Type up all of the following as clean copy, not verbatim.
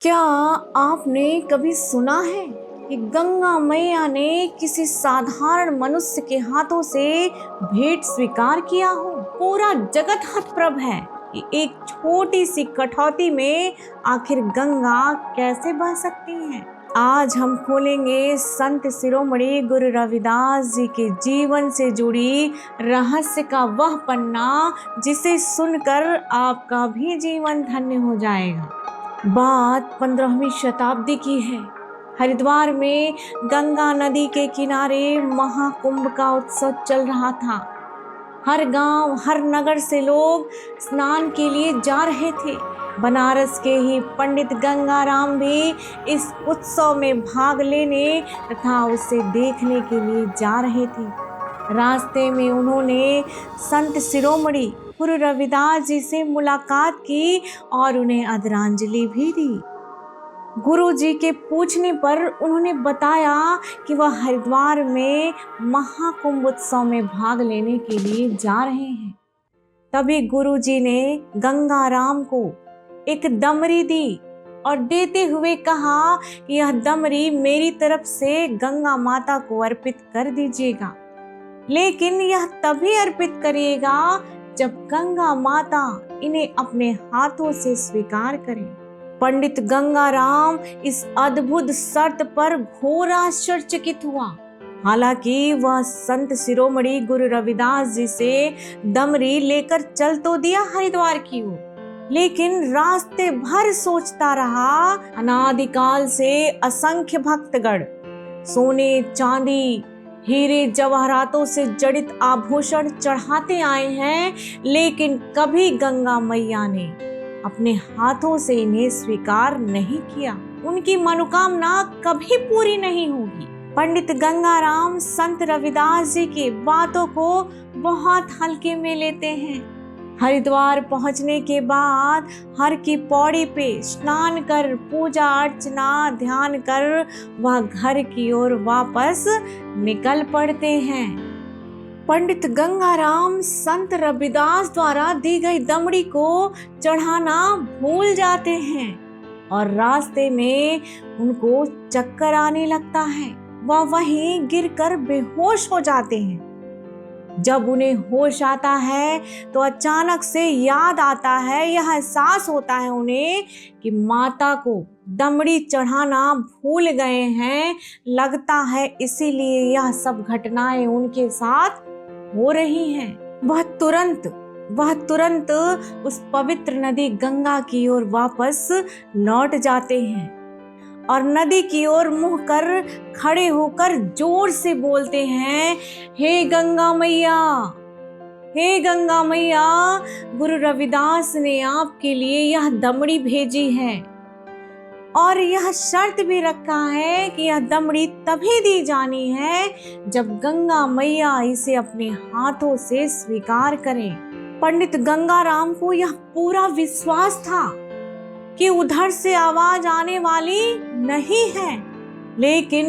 क्या आपने कभी सुना है कि गंगा मैया ने किसी साधारण मनुष्य के हाथों से भेंट स्वीकार किया हो? पूरा जगत हतप्रभ है कि एक छोटी सी कठौती में आखिर गंगा कैसे बह सकती है। आज हम खोलेंगे संत शिरोमणि गुरु रविदास जी के जीवन से जुड़ी रहस्य का वह पन्ना जिसे सुनकर आपका भी जीवन धन्य हो जाएगा। बात 15वीं शताब्दी की है। हरिद्वार में गंगा नदी के किनारे महाकुंभ का उत्सव चल रहा था। हर गांव, हर नगर से लोग स्नान के लिए जा रहे थे। बनारस के ही पंडित गंगाराम भी इस उत्सव में भाग लेने तथा उसे देखने के लिए जा रहे थे। रास्ते में उन्होंने संत शिरोमणि गुरु रविदास जी से मुलाकात की और उन्हें आदरांजलि भी दी। गुरु जी के पूछने पर उन्होंने बताया कि वह हरिद्वार में महाकुंभ उत्सव में भाग लेने के लिए जा रहे हैं। तभी गुरु जी ने गंगाराम को एक दमरी दी और देते हुए कहा कि यह दमरी मेरी तरफ से गंगा माता को अर्पित कर दीजिएगा, लेकिन यह तभी अर्पित करिएगा जब गंगा माता इन्हें अपने हाथों से स्वीकार करें। पंडित गंगाराम इस अद्भुत शर्त पर घोर आश्चर्यचकित हुआ। हालांकि वह संत शिरोमणि गुरु रविदास जी से दमरी लेकर चल तो दिया हरिद्वार की ओर, लेकिन रास्ते भर सोचता रहा। अनादिकाल से असंख्य भक्तगण सोने चांदी हीरे जवाहरातों से जड़ित आभूषण चढ़ाते आए हैं, लेकिन कभी गंगा मैया ने अपने हाथों से इन्हें स्वीकार नहीं किया। उनकी मनोकामना कभी पूरी नहीं होगी। पंडित गंगाराम संत रविदास जी की बातों को बहुत हल्के में लेते हैं। हरिद्वार पहुंचने के बाद हर की पौड़ी पे स्नान कर पूजा अर्चना ध्यान कर वह घर की ओर वापस निकल पड़ते हैं। पंडित गंगाराम संत रविदास द्वारा दी गई दमड़ी को चढ़ाना भूल जाते हैं और रास्ते में उनको चक्कर आने लगता है। वह वहीं गिरकर बेहोश हो जाते हैं। जब उन्हें होश आता है तो अचानक से याद आता है, यह एहसास होता है उन्हें कि माता को दमड़ी चढ़ाना भूल गए हैं। लगता है इसीलिए यह सब घटनाएं उनके साथ हो रही हैं। वह तुरंत उस पवित्र नदी गंगा की ओर वापस लौट जाते हैं और नदी की ओर मुंह कर खड़े होकर जोर से बोलते हैं, हे गंगा मैया, हे गंगा मैया, गुरु रविदास ने आपके लिए यह दमड़ी भेजी है और यह शर्त भी रखा है कि यह दमड़ी तभी दी जानी है जब गंगा मैया इसे अपने हाथों से स्वीकार करें। पंडित गंगाराम को यह पूरा विश्वास था कि उधर से आवाज आने वाली नहीं है, लेकिन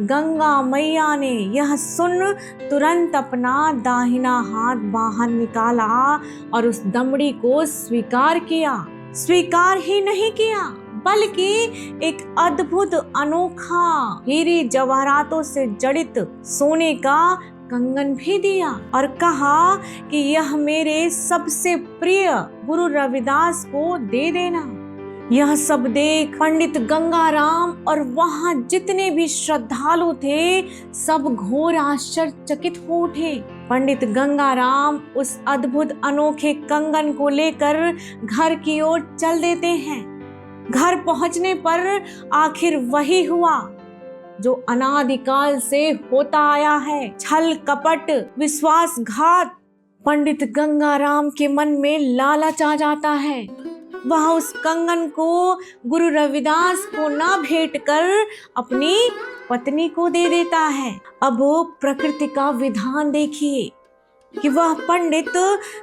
गंगा मैया ने यह सुन तुरंत अपना दाहिना हाथ बाहर निकाला और उस दमड़ी को स्वीकार किया। स्वीकार ही नहीं किया बल्कि एक अद्भुत अनोखा हीरे जवाहरातों से जड़ित सोने का कंगन भी दिया और कहा कि यह मेरे सबसे प्रिय गुरु रविदास को दे देना। यह सब देख पंडित गंगाराम और वहां जितने भी श्रद्धालु थे सब घोर आश्चर्यचकित हो उठे। पंडित गंगाराम उस अद्भुत अनोखे कंगन को लेकर घर की ओर चल देते हैं। घर पहुंचने पर आखिर वही हुआ जो अनादिकाल से होता आया है, छल कपट विश्वासघात। पंडित गंगाराम के मन में लालच आ जाता है। वह उस कंगन को गुरु रविदास को ना भेंट कर अपनी पत्नी को दे देता है। अब प्रकृति का विधान देखिए कि वह पंडित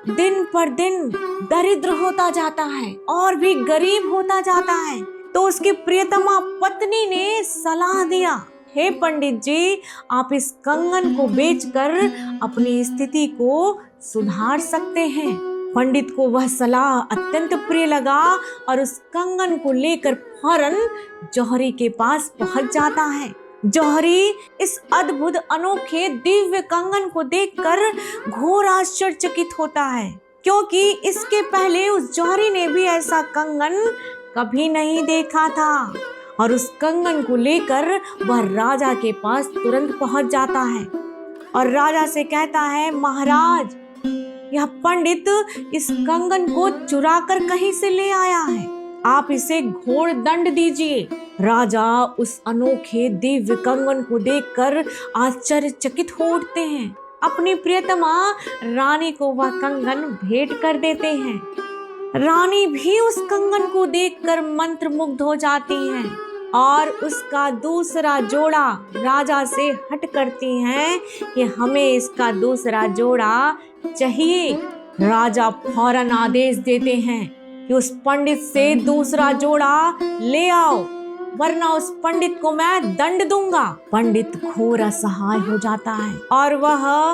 दिन पर दिन दरिद्र होता जाता है और भी गरीब होता जाता है। तो उसकी प्रियतमा पत्नी ने सलाह दिया, हे पंडित जी, आप इस कंगन को बेचकर अपनी स्थिति को सुधार सकते हैं। पंडित को वह सलाह अत्यंत प्रिय लगा और उस कंगन को लेकर फौरन जौहरी के पास पहुंच जाता है। जौहरी इस अद्भुत अनोखे दिव्य कंगन को देखकर घोर आश्चर्यचकित होता है, क्योंकि इसके पहले उस जौहरी ने भी ऐसा कंगन कभी नहीं देखा था। और उस कंगन को लेकर वह राजा के पास तुरंत पहुंच जाता है और राजा से कहता है, महाराज, यह पंडित इस कंगन को चुरा कर कहीं से ले आया है, आप इसे घोर दंड दीजिए। राजा उस अनोखे दिव्य कंगन को देखकर आश्चर्यचकित हो उठते हैं। अपनी प्रियतमा रानी को वह कंगन भेंट कर देते हैं। रानी भी उस कंगन को देखकर मंत्रमुग्ध हो जाती हैं और उसका दूसरा जोड़ा राजा से हट करती हैं कि हमें इसका दूसरा जोड़ा चाहिए। राजा फौरन आदेश देते हैं कि उस पंडित से दूसरा जोड़ा ले आओ, वरना उस पंडित को मैं दंड दूंगा। पंडित घोर असहाय हो जाता है और वह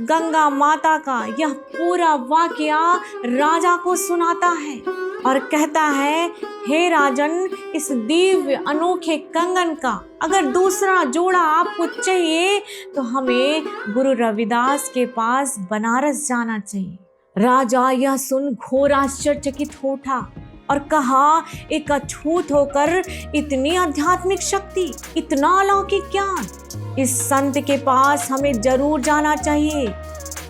गंगा माता का यह पूरा वाकया राजा को सुनाता है और कहता है, हे राजन, इस दिव्य अनोखे कंगन का अगर दूसरा जोड़ा आपको चाहिए तो हमें गुरु रविदास के पास बनारस जाना चाहिए। राजा यह सुन घोर आश्चर्यचकित हो उठा और कहा, एक अछूत होकर इतनी आध्यात्मिक शक्ति, इतना अलौकिक ज्ञान, इस संत के पास हमें जरूर जाना चाहिए।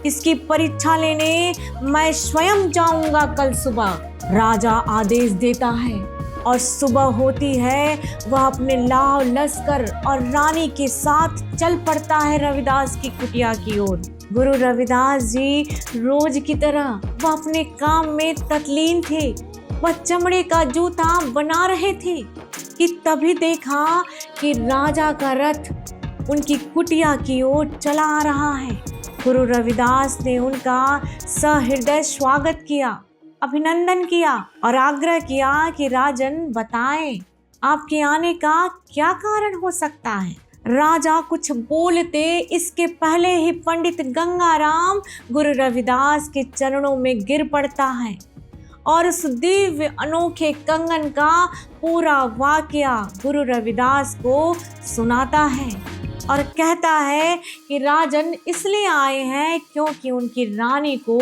इसकी परीक्षा लेने मैं स्वयं जाऊंगा कल सुबह। राजा आदेश देता है और सुबह होती है, वह अपने लाव लश्कर और रानी के साथ चल पड़ता है रविदास की कुटिया की ओर। गुरु रविदास जी रोज की तरह वह अपने काम में तल्लीन थे। वह चमड़े का जूता बना रहे थे कि तभी देखा कि राजा का रथ उनकी कुटिया की ओर चला आ रहा है। गुरु रविदास ने उनका सहृदय स्वागत किया, अभिनंदन किया और आग्रह किया कि राजन, बताएं आपके आने का क्या कारण हो सकता है। राजा कुछ बोलते इसके पहले ही पंडित गंगाराम गुरु रविदास के चरणों में गिर पड़ता है और उस दिव्य अनोखे कंगन का पूरा वाकया गुरु रविदास को सुनाता है और कहता है कि राजन इसलिए आए हैं क्योंकि उनकी रानी को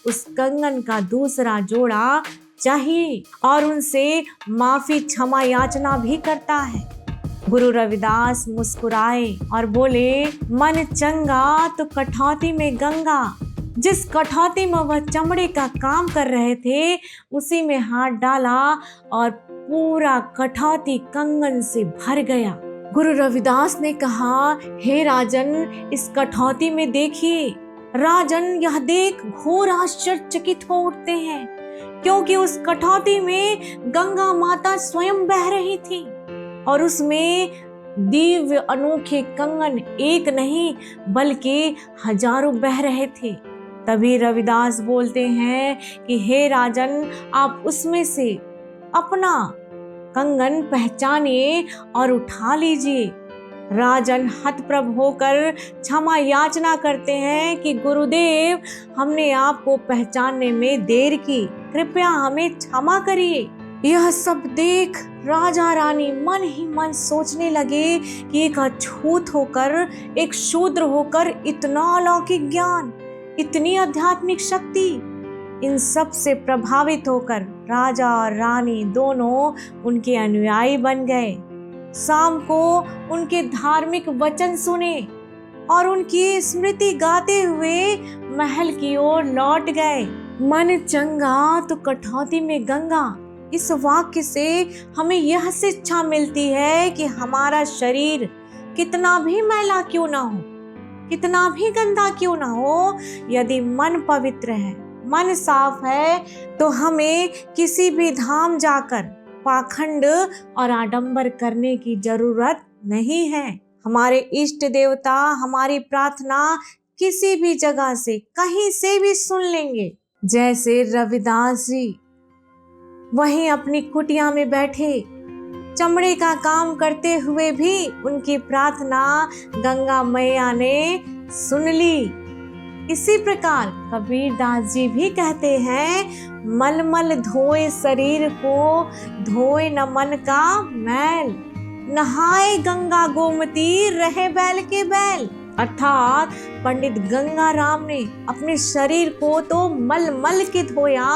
उस कंगन का दूसरा जोड़ा चाहिए और उनसे माफी क्षमा याचना भी करता है। गुरु रविदास मुस्कुराए और बोले, मन चंगा तो कठौती में गंगा। जिस कठौती में वह चमड़े का काम कर रहे थे उसी में हाथ डाला और पूरा कठौती कंगन से भर गया। गुरु रविदास ने कहा, हे राजन, इस कठौती में देखिए। राजन यह देख घोर आश्चर्यचकित हो उठते हैं, क्योंकि उस कठौती में गंगा माता स्वयं बह रही थी और उसमें दिव्य अनोखे कंगन एक नहीं बल्कि हजारों बह रहे थे। तभी रविदास बोलते हैं कि हे राजन, आप उसमें से अपना कंगन पहचानिए और उठा लीजिए। राजन हतप्रभ होकर क्षमा याचना करते हैं कि गुरुदेव, हमने आपको पहचानने में देर की, कृपया हमें क्षमा करिए। यह सब देख राजा रानी मन ही मन सोचने लगे कि एक अछूत होकर, एक शूद्र होकर इतना अलौकिक ज्ञान, इतनी आध्यात्मिक शक्ति, इन सब से प्रभावित होकर राजा और रानी दोनों उनके अनुयायी बन गए। शाम को उनके धार्मिक वचन सुने और उनकी स्मृति गाते हुए महल की ओर लौट गए। मन चंगा तो कठौती में गंगा, इस वाक्य से हमें यह शिक्षा मिलती है कि हमारा शरीर कितना भी मैला क्यों ना हो, कितना भी गंदा क्यों ना हो, यदि मन पवित्र है, मन साफ है, तो हमें किसी भी धाम जाकर पाखंड और आडंबर करने की जरूरत नहीं है। हमारे इष्ट देवता हमारी प्रार्थना किसी भी जगह से, कहीं से भी सुन लेंगे। जैसे रविदास जी वहीं अपनी कुटिया में बैठे चमड़े का काम करते हुए भी उनकी प्रार्थना गंगा मैया ने सुन ली इसी प्रकार कबीर दास जी भी कहते हैं, मलमल धोए शरीर को, धोए न मन का मैल, नहाए गंगा गोमती, रहे बैल के बैल। अर्थात पंडित गंगा राम ने अपने शरीर को तो मल मल के धोया,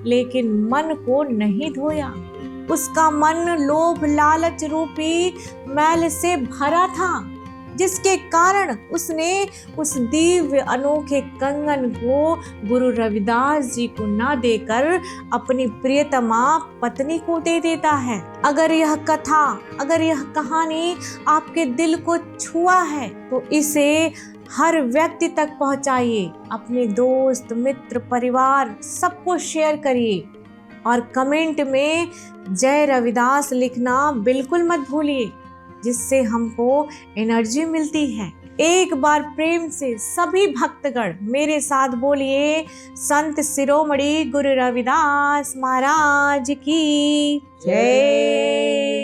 लेकिन मन को नहीं धोया। उसका मन लोभ लालच रूपी मैल से भरा था, जिसके कारण उसने उस दिव्य अनोखे कंगन को गुरु रविदास जी को न देकर अपनी प्रियतमा पत्नी को दे देता है। अगर यह कथा, अगर यह कहानी आपके दिल को छुआ है तो इसे हर व्यक्ति तक पहुंचाइए। अपने दोस्त, मित्र, परिवार सबको शेयर करिए और कमेंट में जय रविदास लिखना बिल्कुल मत भूलिए, जिससे हमको एनर्जी मिलती है। एक बार प्रेम से सभी भक्तगण मेरे साथ बोलिए, संत शिरोमणि गुरु रविदास महाराज की जय।